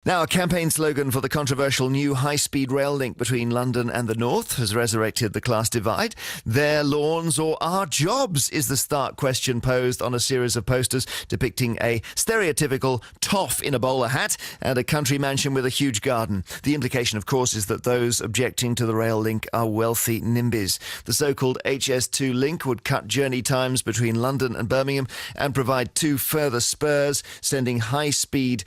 Now, a campaign slogan for the controversial new high-speed rail link between London and the North has resurrected the class divide. Their lawns or our jobs is the stark question posed on a series of posters depicting a stereotypical toff in a bowler hat and a country mansion with a huge garden. The implication, of course, is that those objecting to the rail link are wealthy NIMBYs. The so-called HS2 link would cut journey times between London and Birmingham and provide 2 further spurs, sending high-speed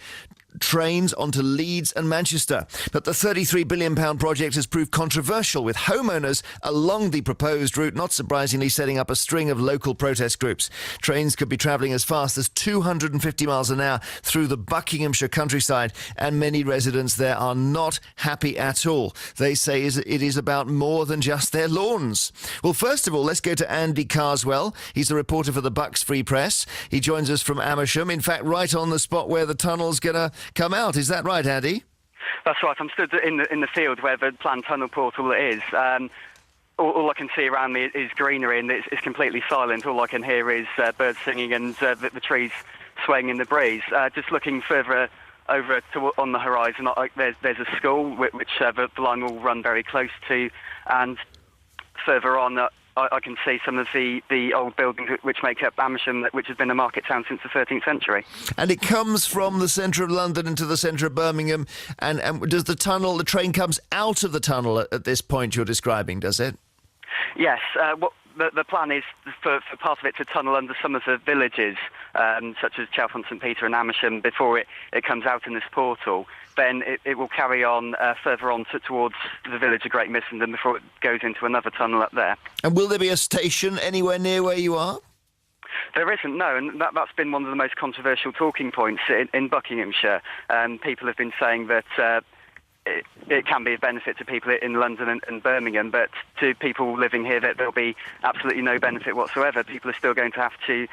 trains onto Leeds and Manchester. But the £33 billion project has proved controversial, with homeowners along the proposed route not surprisingly setting up a string of local protest groups. Trains could be travelling as fast as 250 miles an hour through the Buckinghamshire countryside, and many residents there are not happy at all. They say it is about more than just their lawns. Well, first of all, let's go to Andy Carswell. He's a reporter for the Bucks Free Press. He joins us from Amersham, in fact, right on the spot where the tunnel's going to come out. Is that right, Andy? That's right. I'm stood in the field where the planned tunnel portal is. All I can see around me is greenery, and it's completely silent. All I can hear is birds singing and the trees swaying in the breeze. Just looking further over on the horizon, there's a school which the line will run very close to, and further on I can see some of the old buildings which make up Amersham, which has been a market town since the 13th century. And it comes from the centre of London into the centre of Birmingham, and does the train comes out of the tunnel at this point you're describing, does it? Yes. What the plan is for part of it to tunnel under some of the villages, such as Chalfont, St Peter and Amersham, before it comes out in this portal. Then it will carry on further on towards the village of Great Missenden before it goes into another tunnel up there. And will there be a station anywhere near where you are? There isn't, no, and that's been one of the most controversial talking points in Buckinghamshire. People have been saying that it can be of benefit to people in London and Birmingham, but to people living here that there'll be absolutely no benefit whatsoever. People are still going to have to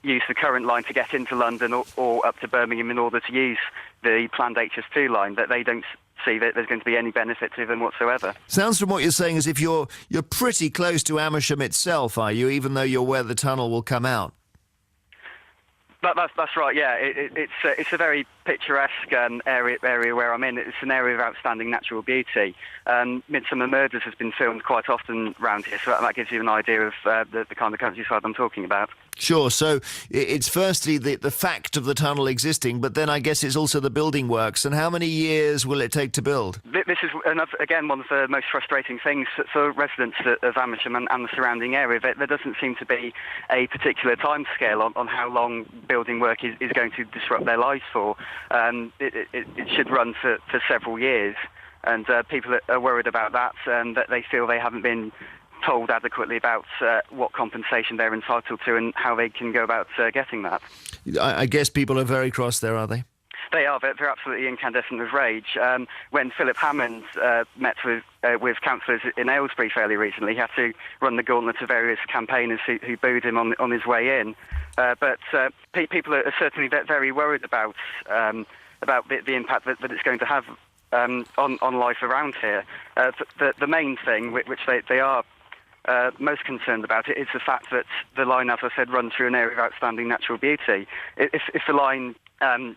use the current line to get into London or up to Birmingham in order to use the planned HS2 line, but they don't see that there's going to be any benefit to them whatsoever. Sounds from what you're saying as if you're pretty close to Amersham itself, are you, even though you're where the tunnel will come out? That's right, yeah. It's a very picturesque area where I'm in. It's an area of outstanding natural beauty. Midsummer Murders has been filmed quite often around here, so that gives you an idea of the kind of countryside I'm talking about. Sure, so it's firstly the fact of the tunnel existing, but then I guess it's also the building works. And how many years will it take to build? This is, again, one of the most frustrating things for residents of Amersham and the surrounding area. There doesn't seem to be a particular timescale on how long building work is going to disrupt their lives for. It should run for several years, and people are worried about that, and that they feel they haven't been told adequately about what compensation they're entitled to and how they can go about getting that. I guess people are very cross there, are they? They are. They're absolutely incandescent with rage. When Philip Hammond met with councillors in Aylesbury fairly recently, he had to run the gauntlet of various campaigners who booed him on his way in. But people are certainly very worried about the impact that it's going to have on life around here. The main thing which they are most concerned about it is the fact that the line, as I said, runs through an area of outstanding natural beauty. If the line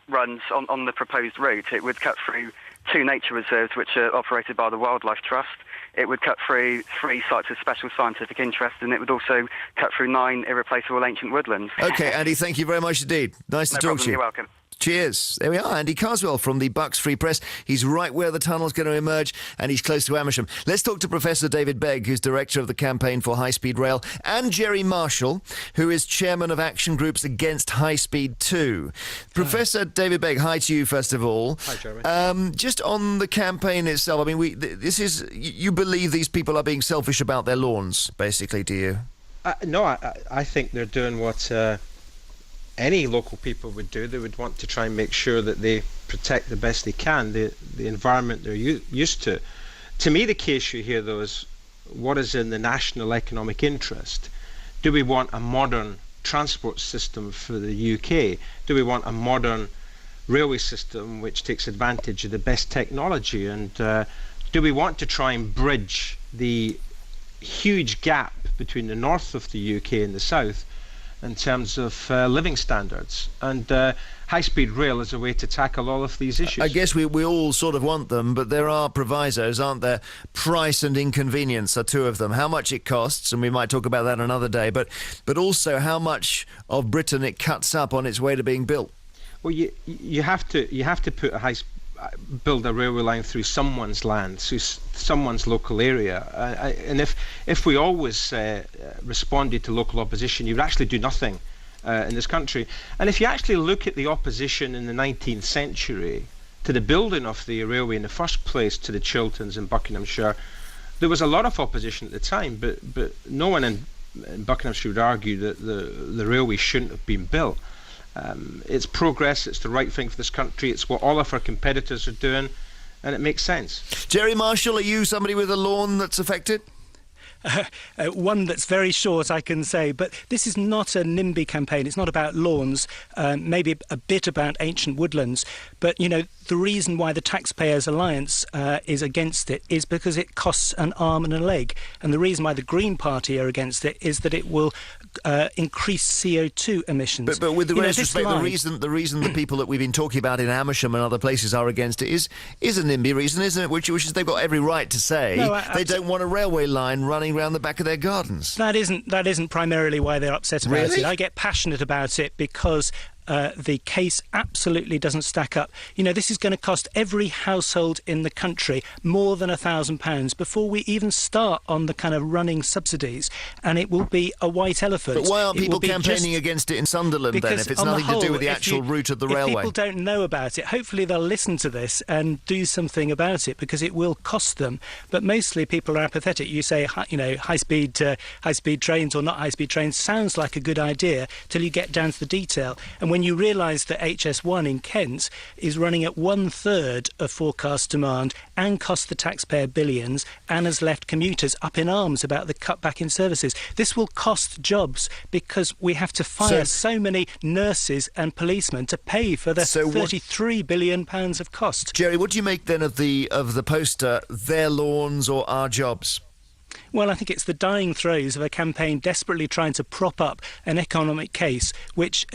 runs on the proposed route, it would cut through 2 nature reserves which are operated by the Wildlife Trust. It would cut through 3 sites of special scientific interest, and it would also cut through 9 irreplaceable ancient woodlands. OK, Andy, thank you very much indeed. Nice to talk to you. You're welcome. Cheers. There we are, Andy Carswell from the Bucks Free Press. He's right where the tunnel's going to emerge, and he's close to Amersham. Let's talk to Professor David Begg, who's director of the Campaign for High Speed Rail, and Jerry Marshall, who is chairman of Action Groups Against High Speed 2. Professor David Begg, hi to you first of all. Hi, Jeremy. Just on the campaign itself, I mean, you believe these people are being selfish about their lawns, basically, do you? No, I think they're doing what any local people would do. They would want to try and make sure that they protect the best they can the environment they're used to. To me, the key issue here, though, is what is in the national economic interest. Do we want a modern transport system for the UK? Do we want a modern railway system which takes advantage of the best technology? And do we want to try and bridge the huge gap between the north of the UK and the south in terms of living standards. And high-speed rail is a way to tackle all of these issues. I guess we all sort of want them, but there are provisos, aren't there? Price and inconvenience are two of them. How much it costs, and we might talk about that another day, but also how much of Britain it cuts up on its way to being built. Well, you have to put build a railway line through someone's land, through someone's local area. And if we always responded to local opposition, you would actually do nothing in this country. And if you actually look at the opposition in the 19th century to the building of the railway in the first place to the Chilterns in Buckinghamshire, there was a lot of opposition at the time, but no one in Buckinghamshire would argue that the railway shouldn't have been built. It's progress, it's the right thing for this country, it's what all of our competitors are doing, and it makes sense. Jerry Marshall, are you somebody with a lawn that's affected? One that's very short, I can say, but this is not a NIMBY campaign. It's not about lawns, maybe a bit about ancient woodlands. But, you know, the reason why the Taxpayers Alliance is against it is because it costs an arm and a leg. And the reason why the Green Party are against it is that it will increase CO2 emissions. But with the greatest respect, the reason the people that we've been talking about in Amersham and other places are against it is a NIMBY reason, isn't it? Which is they've got every right to say they don't want a railway line running around the back of their gardens. That isn't primarily why they're upset about Really? it. I get passionate about it because the case absolutely doesn't stack up. You know, this is going to cost every household in the country more than £1,000 before we even start on the kind of running subsidies, and it will be a white elephant. But why aren't people campaigning against it in Sunderland then, if it's nothing to do with the actual route of the railway? If people don't know about it, hopefully they'll listen to this and do something about it, because it will cost them. But mostly people are apathetic. You say, high-speed trains or not high-speed trains sounds like a good idea till you get down to the detail. And when you realise that HS1 in Kent is running at 1/3 of forecast demand and costs the taxpayer billions and has left commuters up in arms about the cutback in services, this will cost jobs because we have to fire so many nurses and policemen to pay for the £33 billion of cost. Jerry, what do you make then of the poster, their lawns or our jobs? Well, I think it's the dying throes of a campaign desperately trying to prop up an economic case which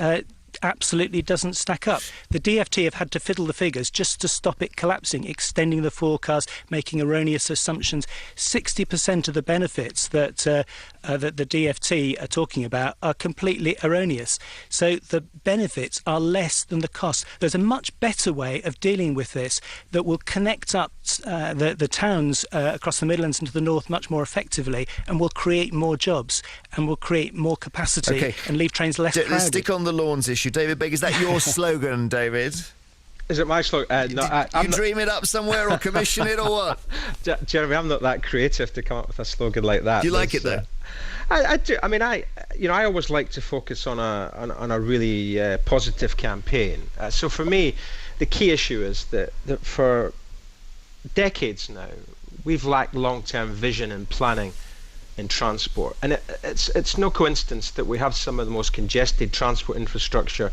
absolutely doesn't stack up. The DfT have had to fiddle the figures just to stop it collapsing, extending the forecast, making erroneous assumptions. 60% of the benefits that the DfT are talking about are completely erroneous. So the benefits are less than the cost. There's a much better way of dealing with this that will connect up the towns across the Midlands and to the north much more effectively, and will create more jobs and will create more capacity and leave trains less crowded. Let's stick on the lawns issue. David Begg, is that your slogan, David? Is it my slogan? No, you dream it up somewhere or commission it or what? Jeremy, I'm not that creative to come up with a slogan like that. Do you like it though? I do. I mean, I always like to focus on a really positive campaign. So for me, the key issue is that for decades now, we've lacked long-term vision and planning in transport, and it's no coincidence that we have some of the most congested transport infrastructure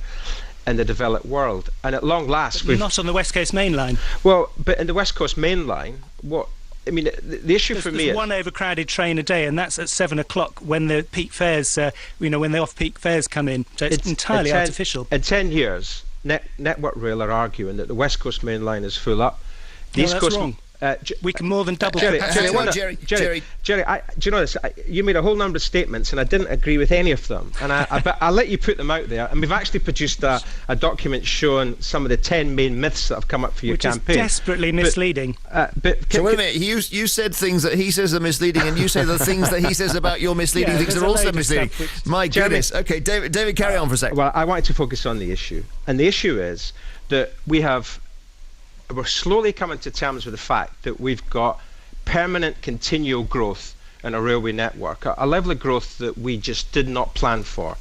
in the developed world. And at long last, we've not on the West Coast Main Line. Well, but in the West Coast Main Line, the issue for me is one overcrowded train a day, and that's at 7 o'clock when the peak fares, when the off-peak fares come in. So it's entirely artificial. In 10 years, Network Rail are arguing that the West Coast Main Line is full up. The East Coast wrong. We can more than double capacity. Jerry, do you know this? You made a whole number of statements, and I didn't agree with any of them. And I'll let you put them out there. And we've actually produced a document showing some of the 10 main myths that have come up for your campaign. Which is desperately misleading. So wait a minute. You said things that he says are misleading, and you say the things that he says about your misleading things are also misleading. My goodness. Okay, David, carry on for a second. Well, I wanted to focus on the issue. And the issue is that we're slowly coming to terms with the fact that we've got permanent continual growth in a railway network, a level of growth that we just did not plan for.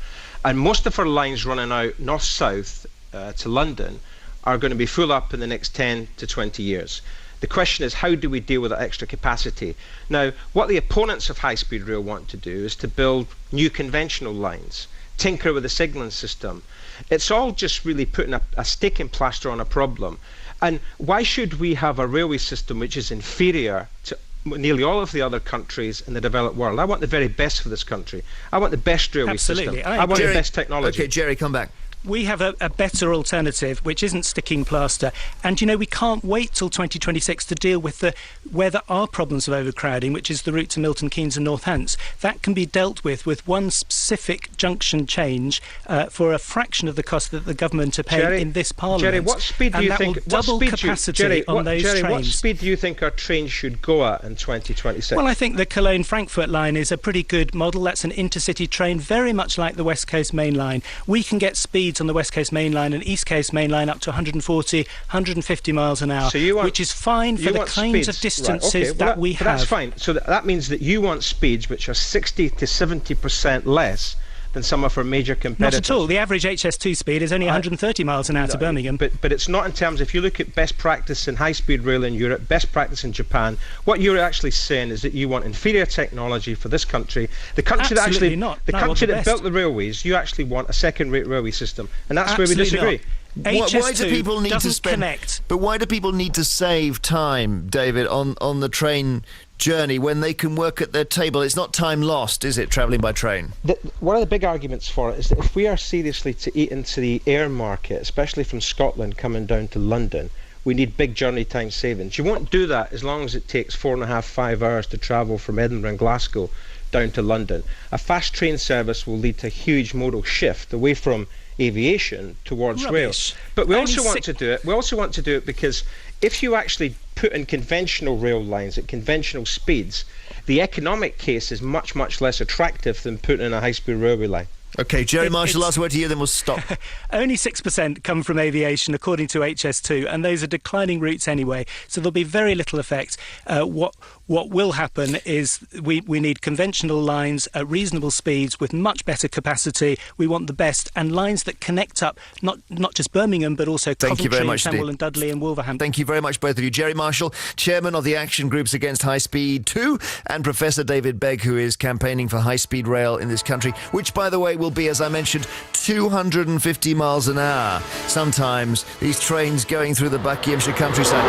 And most of our lines running out north-south to London are going to be full up in the next 10 to 20 years. The question is, how do we deal with that extra capacity? Now, what the opponents of high-speed rail want to do is to build new conventional lines, tinker with the signalling system. It's all just really putting a sticking plaster on a problem. And why should we have a railway system which is inferior to nearly all of the other countries in the developed world. I want the very best for this country. I want the best railway system. I want the best technology. Okay, Jerry, come back. We have a better alternative, which isn't sticking plaster. And, we can't wait till 2026 to deal with where there are problems of overcrowding, which is the route to Milton Keynes and Northants. That can be dealt with one specific junction change for a fraction of the cost that the government are paying in this Parliament. Jerry, what speed do you think? Double capacity on those trains. What speed do you think our trains should go at in 2026? Well, I think the Cologne-Frankfurt line is a pretty good model. That's an intercity train, very much like the West Coast Main Line. We can get speeds on the West Coast Main Line and East Coast Main Line up to 140, 150 miles an hour, which is fine for the kinds of distances that we have. That's fine. So that means that you want speeds which are 60 to 70% less than some of our major competitors. Not at all. The average HS2 speed is only 130 miles an hour to Birmingham. But it's not in terms, if you look at best practice in high-speed rail in Europe, best practice in Japan, what you're actually saying is that you want inferior technology for this country. The country that built the railways, you actually want a second-rate railway system. And that's where we disagree. Why do people need to connect? But why do people need to save time, David, on the train journey when they can work at their table? It's not time lost, is it, travelling by train? One of the big arguments for it is that if we are seriously to eat into the air market, especially from Scotland coming down to London, we need big journey time savings. You won't do that as long as it takes 4.5, 5 hours to travel from Edinburgh and Glasgow down to London. A fast train service will lead to a huge modal shift away from aviation towards rail. But we also want to do it. We also want to do it because if you actually put in conventional rail lines at conventional speeds, the economic case is much, much less attractive than putting in a high-speed railway line. Okay, Jerry Marshall, last word to you, then we'll stop. Only 6% come from aviation, according to HS2, and those are declining routes anyway, so there'll be very little effect. What will happen is we need conventional lines at reasonable speeds with much better capacity. We want the best, and lines that connect up not just Birmingham, but also Coventry, Camberwell and Dudley and Wolverhampton. Thank you very much, both of you. Jerry Marshall, Chairman of the Action Groups Against High Speed 2, and Professor David Begg, who is campaigning for high-speed rail in this country, which, by the way, will be, as I mentioned, 250 miles an hour. Sometimes these trains going through the Buckinghamshire countryside.